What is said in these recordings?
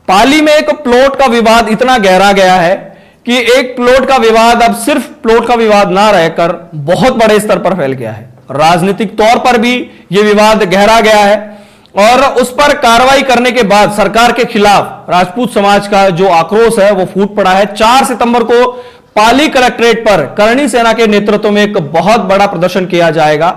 पाली में एक प्लॉट का विवाद इतना गहरा गया है कि एक प्लॉट का विवाद अब सिर्फ प्लॉट का विवाद ना रहकर बहुत बड़े स्तर पर फैल गया है। राजनीतिक तौर पर भी यह विवाद गहरा गया है और उस पर कार्रवाई करने के बाद सरकार के खिलाफ राजपूत समाज का जो आक्रोश है वो फूट पड़ा है। 4 सितंबर को पाली कलेक्ट्रेट पर करणी सेना के नेतृत्व में एक बहुत बड़ा प्रदर्शन किया जाएगा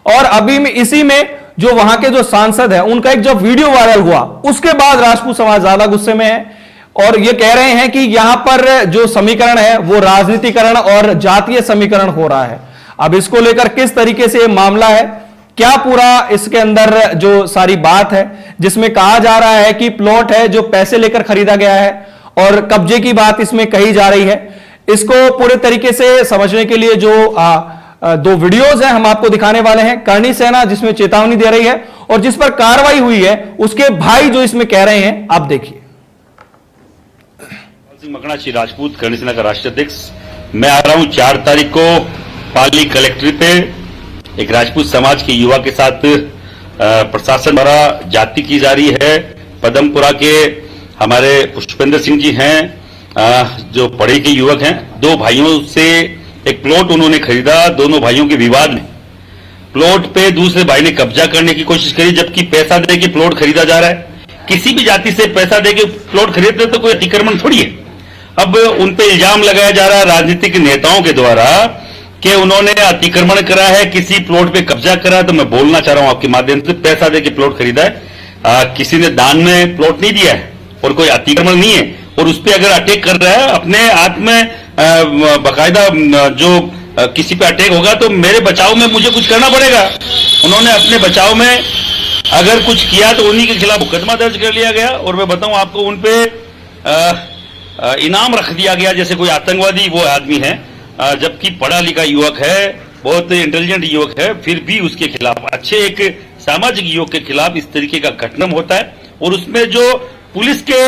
और अभी में इसी में जो वहां के जो सांसद है उनका एक जो वीडियो वायरल हुआ उसके बाद राजपूत समाज ज्यादा गुस्से में है और ये कह रहे हैं कि यहां पर जो समीकरण है वो राजनीतिकरण और जातीय समीकरण हो रहा है। अब इसको लेकर किस तरीके से ये मामला है, क्या पूरा इसके अंदर जो सारी बात है जिसमें कहा जा रहा है कि प्लॉट है जो पैसे लेकर खरीदा गया है और कब्जे की बात इसमें कही जा रही है, इसको पूरे तरीके से समझने के लिए जो 2 वीडियोज हैं हम आपको दिखाने वाले हैं। करणी सेना जिसमें चेतावनी दे रही है और जिस पर कार्रवाई हुई है उसके भाई जो इसमें कह रहे हैं, आप देखिए। मकड़ा श्री राजपूत करणी सेना का राष्ट्रीय अध्यक्ष, मैं आ रहा हूं 4 तारीख को पाली कलेक्ट्रेट पे एक राजपूत समाज के युवा के साथ प्रशासन द्वारा जाति की जा रही है। पदमपुरा के हमारे पुष्पेंद्र सिंह जी हैं, जो पढ़े के युवक हैं। 2 भाइयों से एक प्लॉट उन्होंने खरीदा। दोनों भाइयों के विवाद में प्लॉट पे दूसरे भाई ने कब्जा करने की कोशिश करी, जबकि पैसा दे के प्लॉट खरीदा जा रहा है। किसी भी जाति से पैसा दे के प्लॉट खरीदते तो कोई अतिक्रमण थोड़ी है। अब उन पे इल्जाम लगाया जा रहा है राजनीतिक नेताओं के द्वारा कि उन्होंने अतिक्रमण करा है, किसी प्लॉट पे कब्जा करा है। तो मैं बोलना चाह रहा हूं आपके माध्यम से, पैसा दे के प्लॉट खरीदा है, किसी ने दान में प्लॉट नहीं दिया है और कोई अतिक्रमण नहीं है। और उस पर अगर अटैक कर रहा है अपने हाथ में बाकायदा जो किसी पे अटैक होगा तो मेरे बचाव में मुझे कुछ करना पड़ेगा। उन्होंने अपने बचाव में अगर कुछ किया तो उन्हीं के खिलाफ मुकदमा दर्ज कर लिया गया और मैं बताऊं आपको उन पे इनाम रख दिया गया जैसे कोई आतंकवादी वो आदमी है, जबकि पढ़ा लिखा युवक है, बहुत इंटेलिजेंट युवक है, फिर भी उसके खिलाफ अच्छे एक सामाजिक युवक के खिलाफ इस तरीके का घटना होता है। और उसमें जो पुलिस के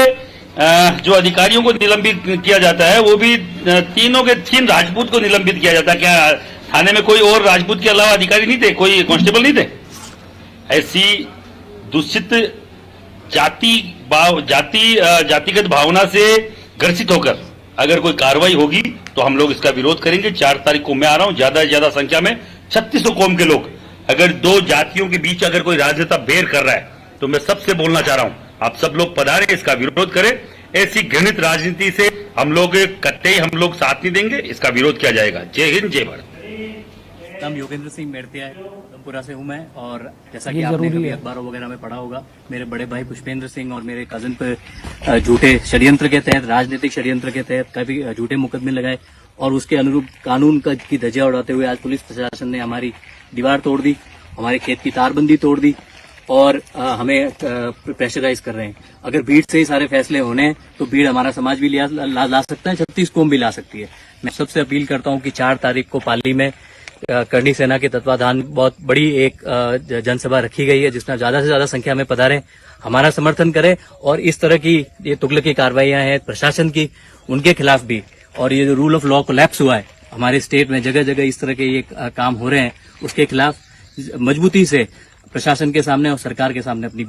जो अधिकारियों को निलंबित किया जाता है वो भी 3 राजपूत को निलंबित किया जाता है। क्या थाने में कोई और राजपूत के अलावा अधिकारी नहीं थे, कोई कांस्टेबल नहीं थे? ऐसी दूषित जातिगत भावना से ग्रसित होकर अगर कोई कार्रवाई होगी तो हम लोग इसका विरोध करेंगे। 4 तारीख को मैं आ रहा हूं, ज्यादा से ज्यादा संख्या में 3600 कौम के लोग। अगर 2 जातियों के बीच अगर कोई राजनेता बेर कर रहा है तो मैं सबसे बोलना चाह रहा हूं, आप सब लोग पधारें, इसका विरोध करें। ऐसी घृणित राजनीति से हम लोग कतई हम लोग साथ नहीं देंगे, इसका विरोध किया जाएगा। जय हिंद, जय भारत। नाम योगेंद्र सिंह मेड़तिया है, उधमपुरा से हूं मैं। और जैसा कि आपने कभी अखबारों वगैरह में पढ़ा होगा, मेरे बड़े भाई पुष्पेंद्र सिंह और मेरे कजन पर झूठे षड्यंत्र के तहत, राजनीतिक षड्यंत्र के तहत काफी झूठे मुकदमे लगाए और उसके अनुरूप कानून की धज्जियां उड़ाते हुए आज पुलिस प्रशासन ने हमारी दीवार तोड़ दी, हमारे खेत की तारबंदी तोड़ दी और हमें प्रेशराइज कर रहे हैं। अगर भीड़ से ही सारे फैसले होने हैं तो भीड़ हमारा समाज भी ला सकता है, 36 कौम भी ला सकती है। मैं सबसे अपील करता हूं कि 4 तारीख को पाली में करणी सेना के तत्वाधान बहुत बड़ी एक जनसभा रखी गई है, जिसमें ज्यादा से ज्यादा संख्या में पधारें, हमारा समर्थन करें और इस तरह की ये तुगलकी कार्रवाइयां हैं प्रशासन की, उनके खिलाफ भी। और ये जो रूल ऑफ लॉ कोलैप्स हुआ है हमारे स्टेट में, जगह जगह इस तरह के ये काम हो रहे हैं, उसके खिलाफ मजबूती से प्रशासन के सामने और सरकार के सामने अपनी